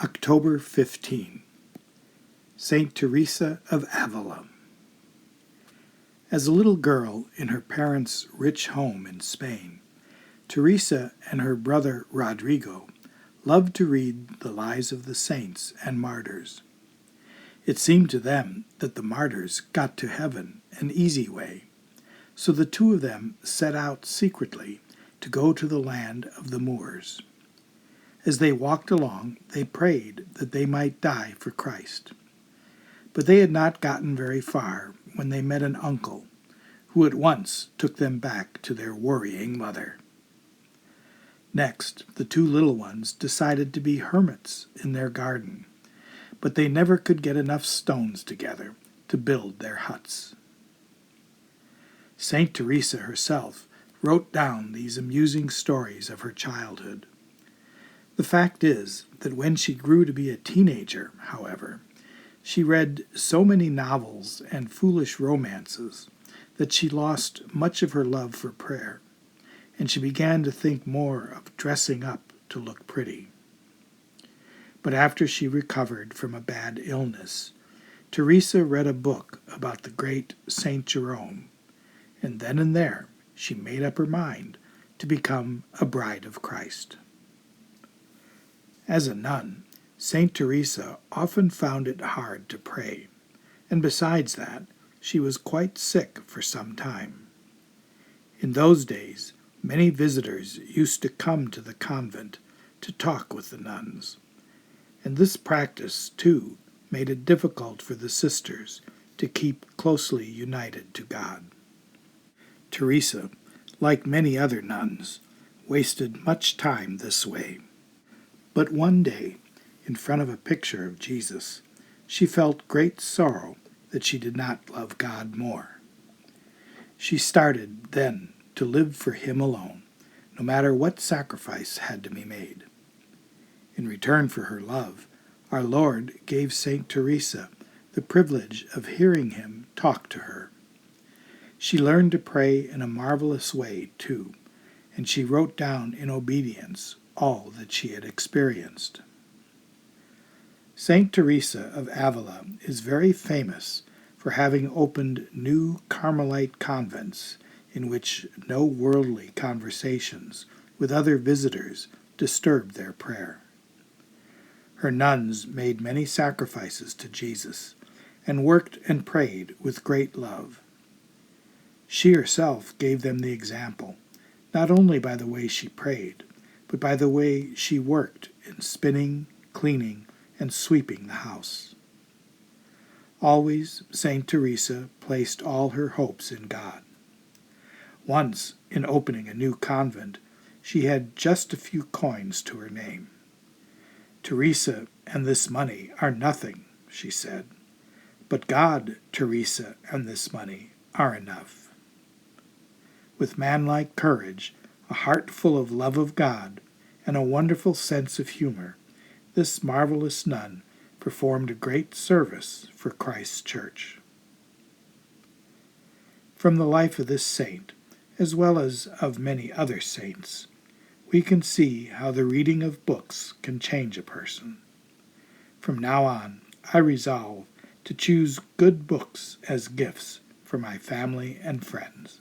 October 15. Saint Teresa of Avila. As a little girl in her parents' rich home in Spain, Teresa and her brother Rodrigo loved to read the lives of the saints and martyrs. It seemed to them that the martyrs got to heaven an easy way, so the two of them set out secretly to go to the land of the Moors. As they walked along, they prayed that they might die for Christ. But they had not gotten very far when they met an uncle, who at once took them back to their worrying mother. Next, the two little ones decided to be hermits in their garden, but they never could get enough stones together to build their huts. Saint Teresa herself wrote down these amusing stories of her childhood. The fact is that when she grew to be a teenager, however, she read so many novels and foolish romances that she lost much of her love for prayer, and she began to think more of dressing up to look pretty. But after she recovered from a bad illness, Teresa read a book about the great Saint Jerome, and then and there she made up her mind to become a bride of Christ. As a nun, Saint Teresa often found it hard to pray, and besides that, she was quite sick for some time. In those days, many visitors used to come to the convent to talk with the nuns, and this practice, too, made it difficult for the sisters to keep closely united to God. Teresa, like many other nuns, wasted much time this way. But one day, in front of a picture of Jesus, she felt great sorrow that she did not love God more. She started then to live for Him alone, no matter what sacrifice had to be made. In return for her love, our Lord gave Saint Teresa the privilege of hearing Him talk to her. She learned to pray in a marvelous way, too, and she wrote down in obedience all that she had experienced. Saint Teresa of Avila is very famous for having opened new Carmelite convents in which no worldly conversations with other visitors disturbed their prayer. Her nuns made many sacrifices to Jesus and worked and prayed with great love. She herself gave them the example, not only by the way she prayed, but by the way she worked in spinning, cleaning, and sweeping the house. Always Saint Teresa placed all her hopes in God. Once, in opening a new convent, she had just a few coins to her name. "Teresa and this money are nothing," she said, "but God, Teresa, and this money are enough." With manlike courage, a heart full of love of God, and a wonderful sense of humor, this marvelous nun performed a great service for Christ's church. From the life of this saint, as well as of many other saints, we can see how the reading of books can change a person. From now on, I resolve to choose good books as gifts for my family and friends.